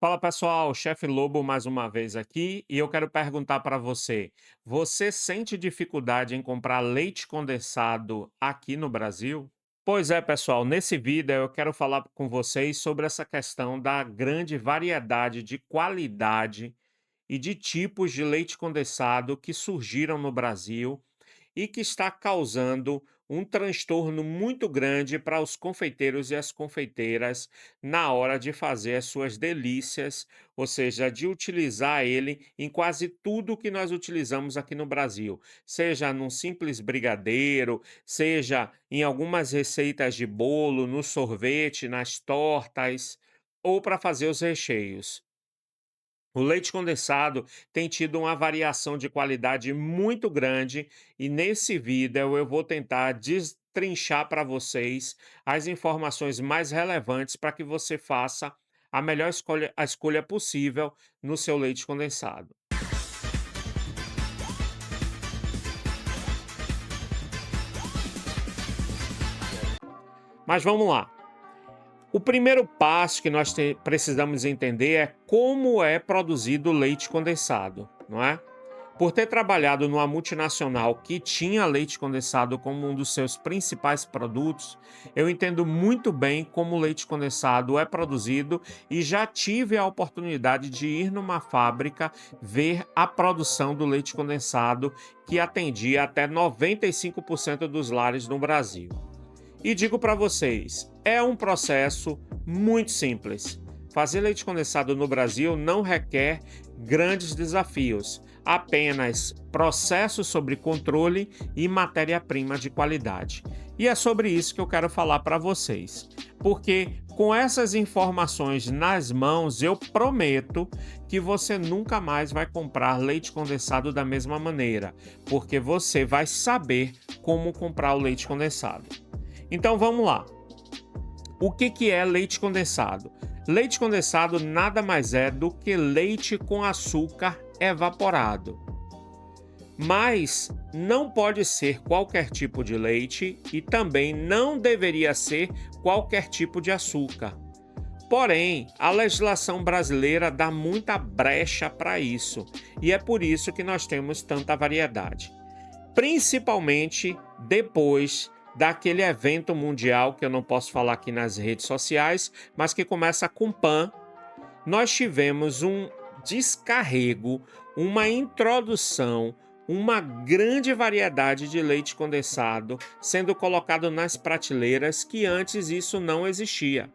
Fala pessoal, Chefe Lobo mais uma vez aqui e eu quero perguntar para você: você sente dificuldade em comprar leite condensado aqui no Brasil? Pois é, pessoal, nesse vídeo eu quero falar com vocês sobre essa questão da grande variedade de qualidade e de tipos de leite condensado que surgiram no Brasil e que está causando um transtorno muito grande para os confeiteiros e as confeiteiras na hora de fazer as suas delícias, ou seja, de utilizar ele em quase tudo que nós utilizamos aqui no Brasil, seja num simples brigadeiro, seja em algumas receitas de bolo, no sorvete, nas tortas ou para fazer os recheios. O leite condensado tem tido uma variação de qualidade muito grande e nesse vídeo eu vou tentar destrinchar para vocês as informações mais relevantes para que você faça a escolha possível no seu leite condensado. Mas vamos lá. O primeiro passo que nós precisamos entender é como é produzido o leite condensado, não é? Por ter trabalhado numa multinacional que tinha leite condensado como um dos seus principais produtos, eu entendo muito bem como o leite condensado é produzido e já tive a oportunidade de ir numa fábrica ver a produção do leite condensado que atendia até 95% dos lares no Brasil. E digo para vocês, é um processo muito simples. Fazer leite condensado no Brasil não requer grandes desafios, apenas processos sobre controle e matéria-prima de qualidade. E é sobre isso que eu quero falar para vocês, porque com essas informações nas mãos, eu prometo que você nunca mais vai comprar leite condensado da mesma maneira, porque você vai saber como comprar o leite condensado. Então vamos lá. O que é leite condensado? Leite condensado nada mais é do que leite com açúcar evaporado. Mas não pode ser qualquer tipo de leite e também não deveria ser qualquer tipo de açúcar. Porém, a legislação brasileira dá muita brecha para isso, e é por isso que nós temos tanta variedade. Principalmente depois daquele evento mundial que eu não posso falar aqui nas redes sociais, mas que começa com PAN. Nós tivemos um descarrego, uma introdução, uma grande variedade de leite condensado sendo colocado nas prateleiras que antes isso não existia.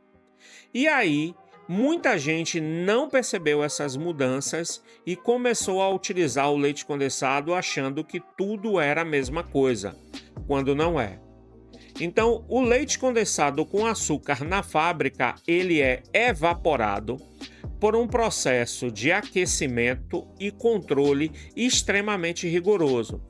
E aí, muita gente não percebeu essas mudanças e começou a utilizar o leite condensado achando que tudo era a mesma coisa, quando não é. Então, o leite condensado com açúcar na fábrica, ele é evaporado por um processo de aquecimento e controle extremamente rigoroso.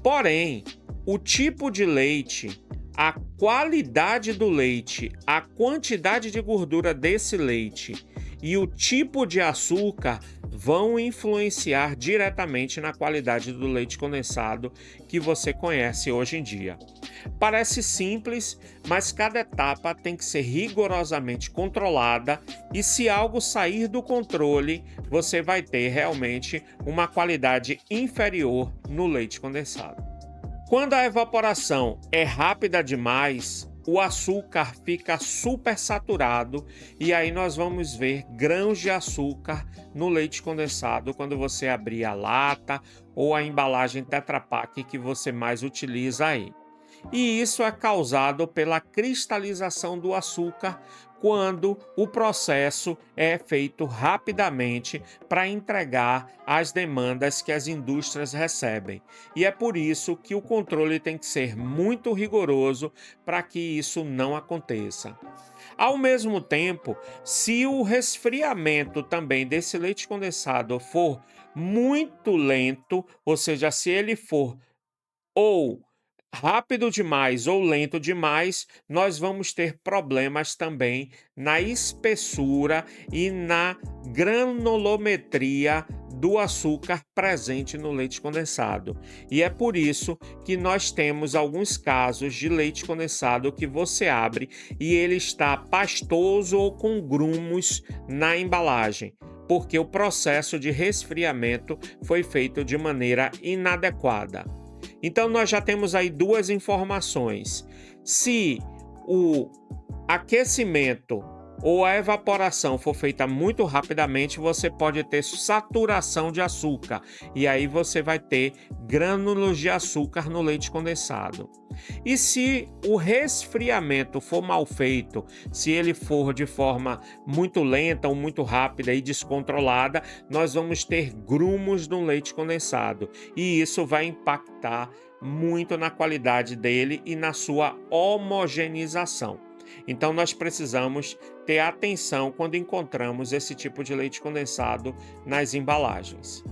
Porém, o tipo de leite, a qualidade do leite, a quantidade de gordura desse leite e o tipo de açúcar vão influenciar diretamente na qualidade do leite condensado que você conhece hoje em dia. Parece simples, mas cada etapa tem que ser rigorosamente controlada e se algo sair do controle, você vai ter realmente uma qualidade inferior no leite condensado. Quando a evaporação é rápida demais, o açúcar fica super saturado e aí nós vamos ver grãos de açúcar no leite condensado quando você abrir a lata ou a embalagem Tetra Pak que você mais utiliza aí. E isso é causado pela cristalização do açúcar quando o processo é feito rapidamente para entregar as demandas que as indústrias recebem. E é por isso que o controle tem que ser muito rigoroso para que isso não aconteça. Ao mesmo tempo, se o resfriamento também desse leite condensado for muito lento, ou seja, se ele for ou rápido demais ou lento demais, nós vamos ter problemas também na espessura e na granulometria do açúcar presente no leite condensado. E é por isso que nós temos alguns casos de leite condensado que você abre e ele está pastoso ou com grumos na embalagem, porque o processo de resfriamento foi feito de maneira inadequada. Então nós já temos aí duas informações. Se o aquecimento ou a evaporação for feita muito rapidamente, você pode ter saturação de açúcar e aí você vai ter grânulos de açúcar no leite condensado. E se o resfriamento for mal feito, se ele for de forma muito lenta ou muito rápida e descontrolada, nós vamos ter grumos no leite condensado e isso vai impactar muito na qualidade dele e na sua homogeneização. Então nós precisamos ter atenção quando encontramos esse tipo de leite condensado nas embalagens.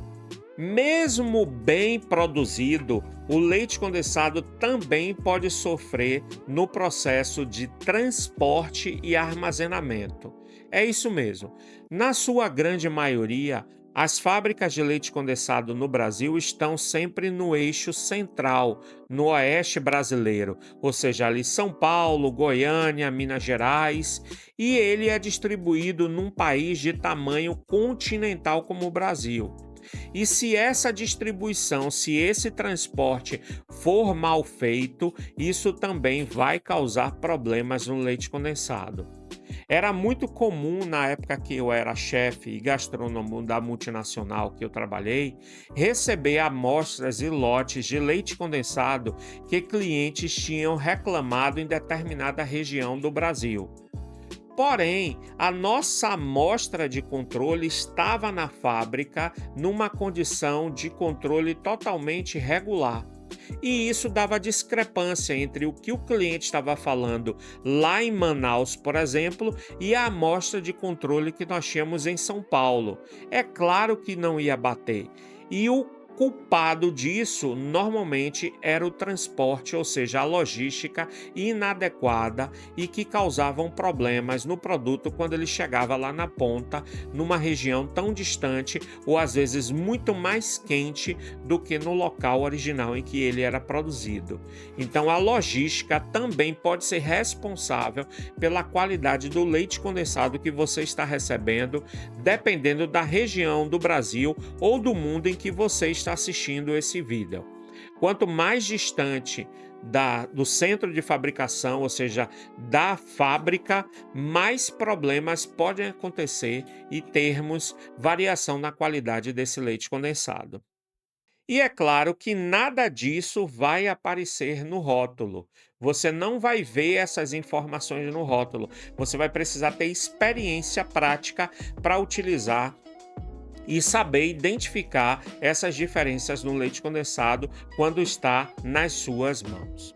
Mesmo bem produzido, o leite condensado também pode sofrer no processo de transporte e armazenamento. É isso mesmo. Na sua grande maioria, as fábricas de leite condensado no Brasil estão sempre no eixo central, no oeste brasileiro, ou seja, ali São Paulo, Goiânia, Minas Gerais, e ele é distribuído num país de tamanho continental como o Brasil. E se essa distribuição, se esse transporte for mal feito, isso também vai causar problemas no leite condensado. Era muito comum na época que eu era chefe e gastrônomo da multinacional que eu trabalhei, receber amostras e lotes de leite condensado que clientes tinham reclamado em determinada região do Brasil. Porém, a nossa amostra de controle estava na fábrica numa condição de controle totalmente regular. E isso dava discrepância entre o que o cliente estava falando lá em Manaus, por exemplo, e a amostra de controle que nós tínhamos em São Paulo. É claro que não ia bater. E o culpado disso normalmente era o transporte, ou seja, a logística inadequada e que causavam problemas no produto quando ele chegava lá na ponta, numa região tão distante ou às vezes muito mais quente do que no local original em que ele era produzido. Então a logística também pode ser responsável pela qualidade do leite condensado que você está recebendo, dependendo da região do Brasil ou do mundo em que você está assistindo esse vídeo. Quanto mais distante do centro de fabricação, ou seja, da fábrica, mais problemas podem acontecer e termos variação na qualidade desse leite condensado. E é claro que nada disso vai aparecer no rótulo. Você não vai ver essas informações no rótulo. Você vai precisar ter experiência prática para utilizar e saber identificar essas diferenças no leite condensado quando está nas suas mãos.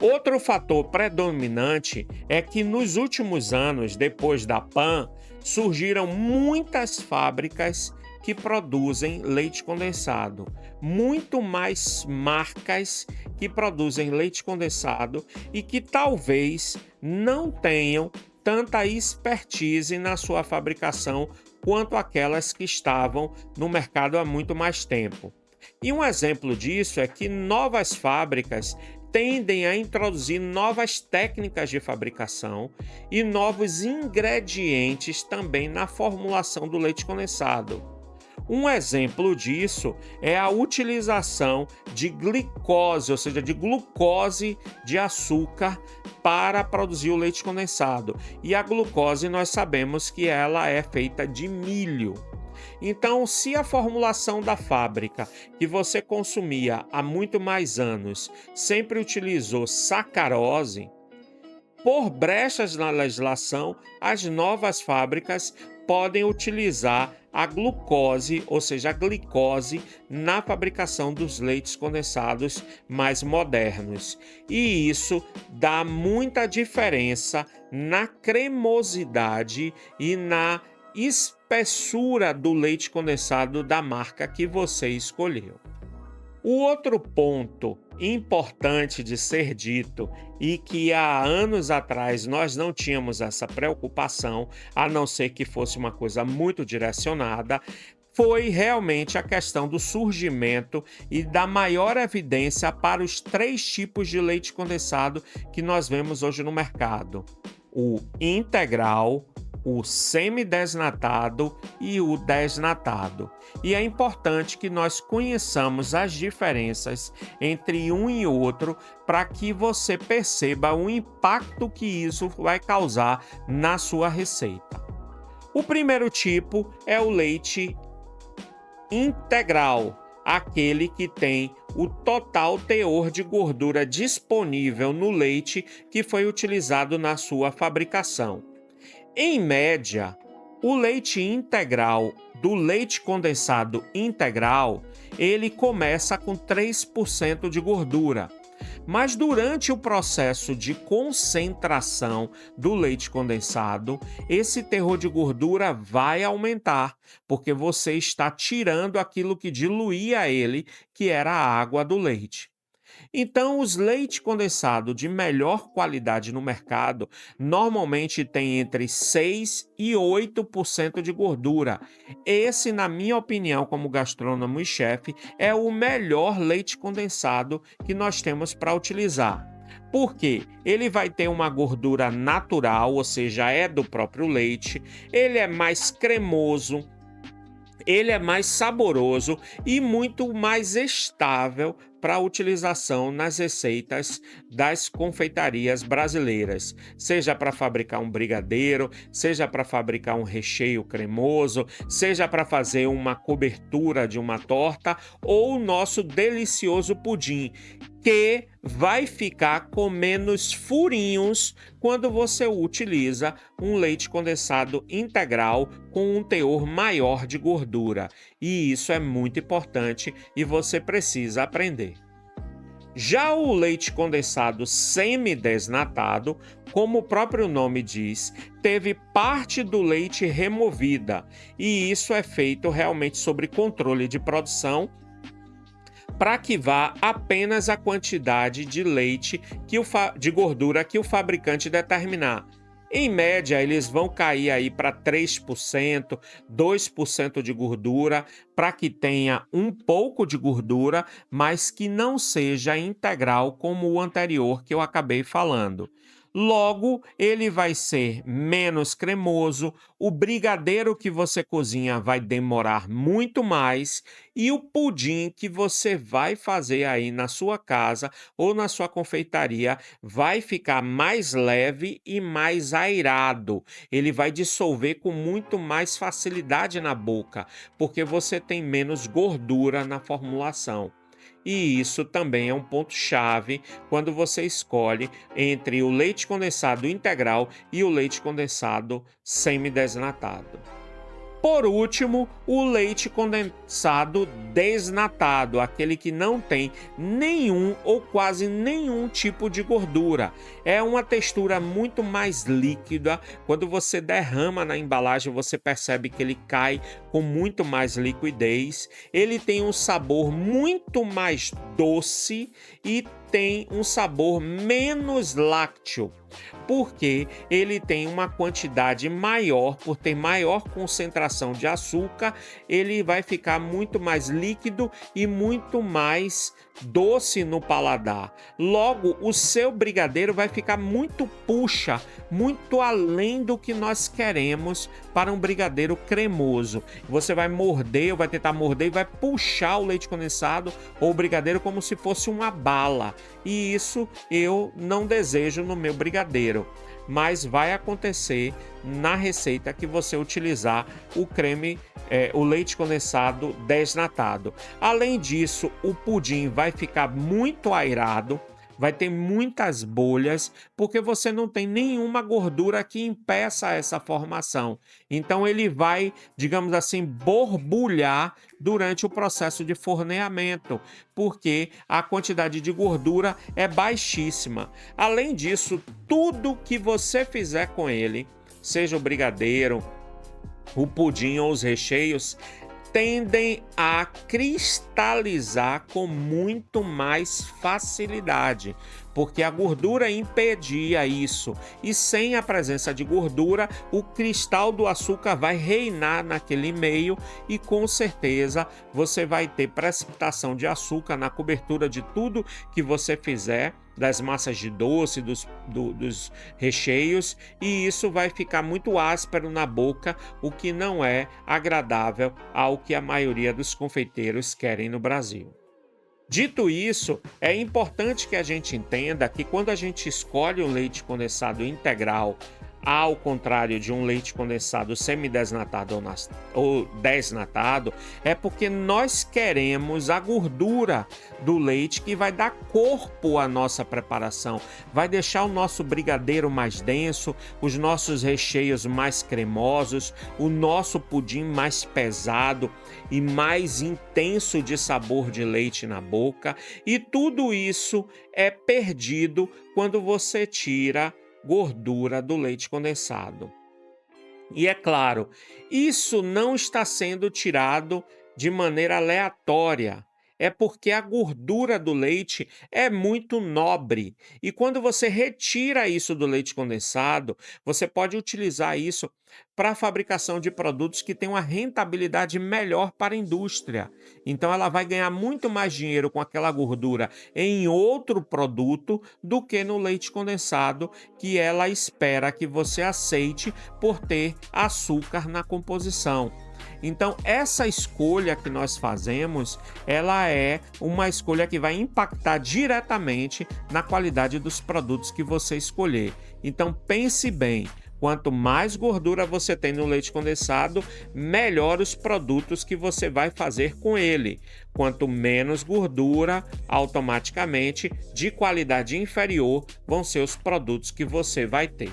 Outro fator predominante é que nos últimos anos, depois da PAN, surgiram muitas fábricas que produzem leite condensado, muito mais marcas que produzem leite condensado e que talvez não tenham tanta expertise na sua fabricação quanto aquelas que estavam no mercado há muito mais tempo. E um exemplo disso é que novas fábricas tendem a introduzir novas técnicas de fabricação e novos ingredientes também na formulação do leite condensado. Um exemplo disso é a utilização de glicose, ou seja, de glucose de açúcar para produzir o leite condensado. E a glucose nós sabemos que ela é feita de milho. Então, se a formulação da fábrica que você consumia há muito mais anos sempre utilizou sacarose, por brechas na legislação, as novas fábricas podem utilizar a glucose, ou seja, a glicose, na fabricação dos leites condensados mais modernos. E isso dá muita diferença na cremosidade e na espessura do leite condensado da marca que você escolheu. O outro ponto importante de ser dito e que há anos atrás nós não tínhamos essa preocupação, a não ser que fosse uma coisa muito direcionada, foi realmente a questão do surgimento e da maior evidência para os 3 tipos de leite condensado que nós vemos hoje no mercado: o integral, o semidesnatado e o desnatado. E é importante que nós conheçamos as diferenças entre um e outro para que você perceba o impacto que isso vai causar na sua receita. O primeiro tipo é o leite integral, aquele que tem o total teor de gordura disponível no leite que foi utilizado na sua fabricação. Em média, o leite integral do leite condensado integral, ele começa com 3% de gordura. Mas durante o processo de concentração do leite condensado, esse teor de gordura vai aumentar, porque você está tirando aquilo que diluía ele, que era a água do leite. Então, os leite condensado de melhor qualidade no mercado normalmente têm entre 6 e 8% de gordura. Esse, na minha opinião, como gastrônomo e chefe, é o melhor leite condensado que nós temos para utilizar. Porque ele vai ter uma gordura natural, ou seja, é do próprio leite, ele é mais cremoso, ele é mais saboroso e muito mais estável para utilização nas receitas das confeitarias brasileiras, seja para fabricar um brigadeiro, seja para fabricar um recheio cremoso, seja para fazer uma cobertura de uma torta ou o nosso delicioso pudim, que vai ficar com menos furinhos quando você utiliza um leite condensado integral com um teor maior de gordura. E isso é muito importante e você precisa aprender. Já o leite condensado semidesnatado, como o próprio nome diz, teve parte do leite removida, e isso é feito realmente sobre controle de produção, para que vá apenas a quantidade de leite de gordura que o fabricante determinar. Em média, eles vão cair aí para 3%, 2% de gordura, para que tenha um pouco de gordura, mas que não seja integral como o anterior que eu acabei falando. Logo, ele vai ser menos cremoso, o brigadeiro que você cozinha vai demorar muito mais e o pudim que você vai fazer aí na sua casa ou na sua confeitaria vai ficar mais leve e mais airado. Ele vai dissolver com muito mais facilidade na boca, porque você tem menos gordura na formulação. E isso também é um ponto-chave quando você escolhe entre o leite condensado integral e o leite condensado semidesnatado. Por último, o leite condensado desnatado, aquele que não tem nenhum ou quase nenhum tipo de gordura. É uma textura muito mais líquida. Quando você derrama na embalagem, você percebe que ele cai com muito mais liquidez. Ele tem um sabor muito mais doce e tem um sabor menos lácteo, porque ele tem uma quantidade maior, por ter maior concentração de açúcar, ele vai ficar muito mais líquido e muito mais doce no paladar. Logo, o seu brigadeiro vai ficar muito puxa, muito além do que nós queremos para um brigadeiro cremoso. Você vai morder, ou vai tentar morder e vai puxar o leite condensado ou o brigadeiro como se fosse uma bala. E isso eu não desejo no meu brigadeiro, mas vai acontecer na receita que você utilizar o leite condensado desnatado. Além disso, o pudim vai ficar muito airado, vai ter muitas bolhas, porque você não tem nenhuma gordura que impeça essa formação. Então ele vai, digamos assim, borbulhar durante o processo de forneamento, porque a quantidade de gordura é baixíssima. Além disso, tudo que você fizer com ele, seja o brigadeiro, o pudim ou os recheios, tendem a cristalizar com muito mais facilidade, porque a gordura impedia isso. E sem a presença de gordura, o cristal do açúcar vai reinar naquele meio e com certeza você vai ter precipitação de açúcar na cobertura de tudo que você fizer, das massas de doce, dos recheios, e isso vai ficar muito áspero na boca, o que não é agradável ao que a maioria dos confeiteiros querem no Brasil. Dito isso, é importante que a gente entenda que quando a gente escolhe um leite condensado integral, ao contrário de um leite condensado semidesnatado ou desnatado, é porque nós queremos a gordura do leite que vai dar corpo à nossa preparação, vai deixar o nosso brigadeiro mais denso, os nossos recheios mais cremosos, o nosso pudim mais pesado e mais intenso de sabor de leite na boca, e tudo isso é perdido quando você tira gordura do leite condensado. E é claro, isso não está sendo tirado de maneira aleatória. É porque a gordura do leite é muito nobre. E quando você retira isso do leite condensado, você pode utilizar isso para a fabricação de produtos que têm uma rentabilidade melhor para a indústria. Então, ela vai ganhar muito mais dinheiro com aquela gordura em outro produto do que no leite condensado, que ela espera que você aceite por ter açúcar na composição. Então, essa escolha que nós fazemos, ela é uma escolha que vai impactar diretamente na qualidade dos produtos que você escolher. Então, pense bem. Quanto mais gordura você tem no leite condensado, melhor os produtos que você vai fazer com ele. Quanto menos gordura, automaticamente, de qualidade inferior, vão ser os produtos que você vai ter.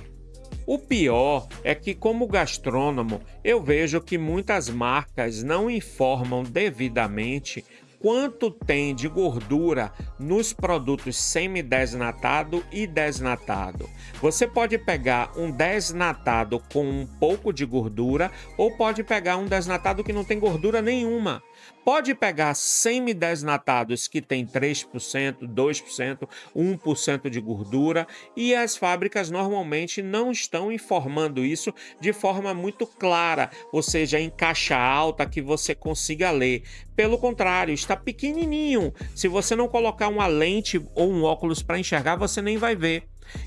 O pior é que, como gastrônomo, eu vejo que muitas marcas não informam devidamente quanto tem de gordura nos produtos semidesnatado e desnatado. Você pode pegar um desnatado com um pouco de gordura ou pode pegar um desnatado que não tem gordura nenhuma. Pode pegar semidesnatados que tem 3%, 2%, 1% de gordura, e as fábricas normalmente não estão informando isso de forma muito clara, ou seja, em caixa alta que você consiga ler. Pelo contrário, está pequenininho. Se você não colocar uma lente ou um óculos para enxergar, você nem vai ver.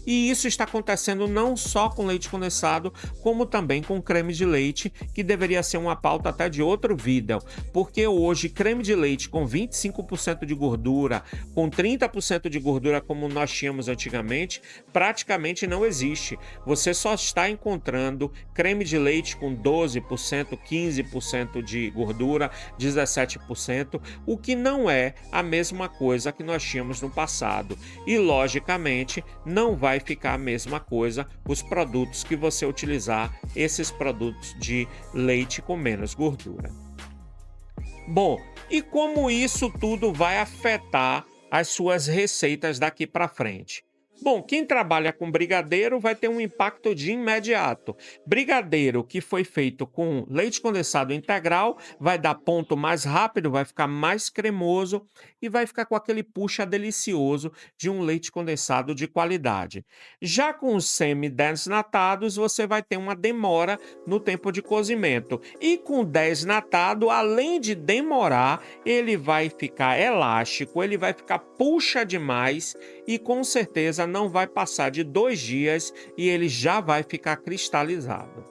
E isso está acontecendo não só com leite condensado, como também com creme de leite, que deveria ser uma pauta até de outro vídeo, porque hoje creme de leite com 25% de gordura, com 30% de gordura como nós tínhamos antigamente, praticamente não existe. Você só está encontrando creme de leite com 12%, 15% de gordura, 17%, o que não é a mesma coisa que nós tínhamos no passado. E, logicamente, não vai ficar a mesma coisa os produtos que você utilizar, esses produtos de leite com menos gordura. Bom, e como isso tudo vai afetar as suas receitas daqui para frente? Bom, quem trabalha com brigadeiro vai ter um impacto de imediato. Brigadeiro que foi feito com leite condensado integral vai dar ponto mais rápido, vai ficar mais cremoso e vai ficar com aquele puxa delicioso de um leite condensado de qualidade. Já com os semi-desnatados, você vai ter uma demora no tempo de cozimento. E com o desnatado, além de demorar, ele vai ficar elástico, ele vai ficar puxa demais e com certeza não vai passar de 2 dias e ele já vai ficar cristalizado.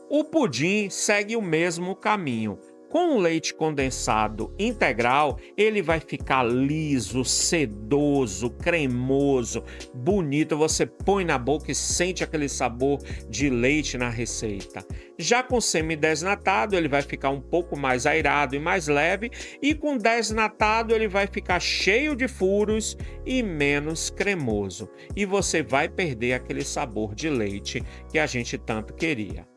O pudim segue o mesmo caminho. Com o leite condensado integral, ele vai ficar liso, sedoso, cremoso, bonito. Você põe na boca e sente aquele sabor de leite na receita. Já com semidesnatado, ele vai ficar um pouco mais airado e mais leve. E com desnatado, ele vai ficar cheio de furos e menos cremoso. E você vai perder aquele sabor de leite que a gente tanto queria.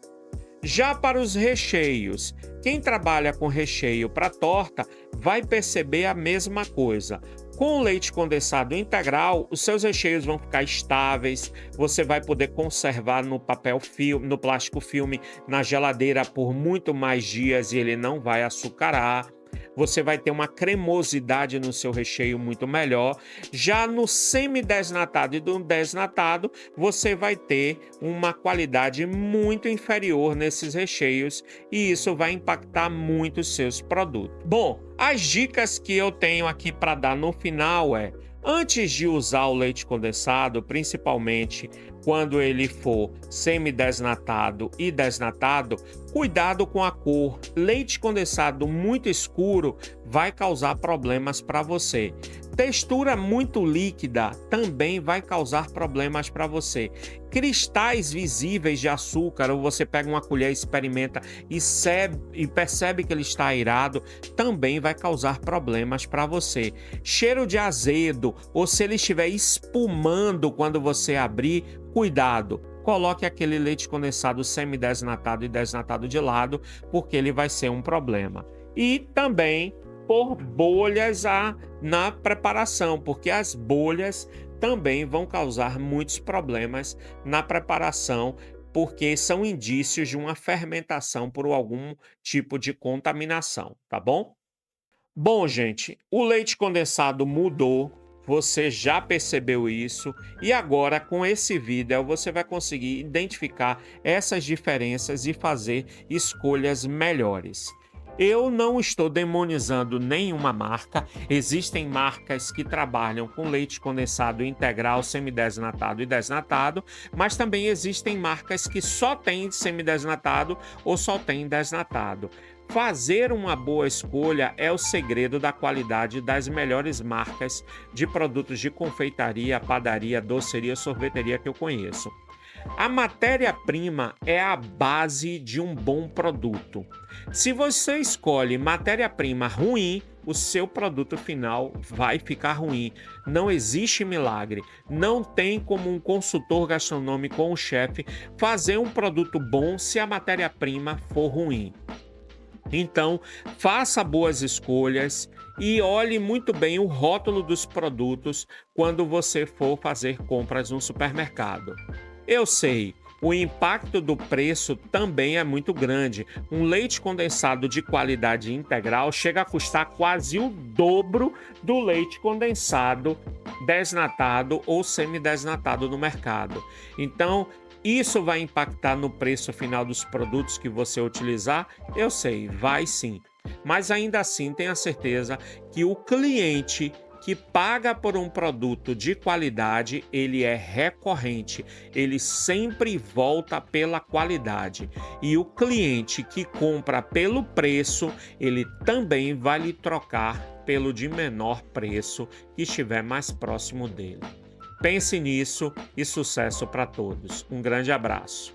Já para os recheios, quem trabalha com recheio para torta vai perceber a mesma coisa. Com o leite condensado integral, os seus recheios vão ficar estáveis, você vai poder conservar no papel filme, no plástico filme, na geladeira por muito mais dias e ele não vai açucarar. Você vai ter uma cremosidade no seu recheio muito melhor. Já no semi-desnatado e do desnatado, você vai ter uma qualidade muito inferior nesses recheios e isso vai impactar muito os seus produtos. Bom, as dicas que eu tenho aqui para dar no final é: antes de usar o leite condensado, principalmente quando ele for semi-desnatado e desnatado, cuidado com a cor. Leite condensado muito escuro vai causar problemas para você. Textura muito líquida também vai causar problemas para você. Cristais visíveis de açúcar, ou você pega uma colher, experimenta e percebe que ele está airado, também vai causar problemas para você. Cheiro de azedo, ou se ele estiver espumando quando você abrir, cuidado. Coloque aquele leite condensado semi-desnatado e desnatado de lado, porque ele vai ser um problema. E também por bolhas na preparação, porque as bolhas também vão causar muitos problemas na preparação, porque são indícios de uma fermentação por algum tipo de contaminação, tá bom? Bom, gente, o leite condensado mudou, você já percebeu isso, e agora com esse vídeo você vai conseguir identificar essas diferenças e fazer escolhas melhores. Eu não estou demonizando nenhuma marca, existem marcas que trabalham com leite condensado integral, semidesnatado e desnatado, mas também existem marcas que só têm semidesnatado ou só têm desnatado. Fazer uma boa escolha é o segredo da qualidade das melhores marcas de produtos de confeitaria, padaria, doceria, sorveteria que eu conheço. A matéria-prima é a base de um bom produto. Se você escolhe matéria-prima ruim, o seu produto final vai ficar ruim. Não existe milagre. Não tem como um consultor gastronômico ou um chefe fazer um produto bom se a matéria-prima for ruim. Então, faça boas escolhas e olhe muito bem o rótulo dos produtos quando você for fazer compras no supermercado. Eu sei, o impacto do preço também é muito grande. Um leite condensado de qualidade integral chega a custar quase o dobro do leite condensado desnatado ou semidesnatado no mercado. Então, isso vai impactar no preço final dos produtos que você utilizar? Eu sei, vai sim. Mas ainda assim, tenha certeza que o cliente que paga por um produto de qualidade, ele é recorrente, ele sempre volta pela qualidade. E o cliente que compra pelo preço, ele também vai lhe trocar pelo de menor preço que estiver mais próximo dele. Pense nisso e sucesso para todos. Um grande abraço.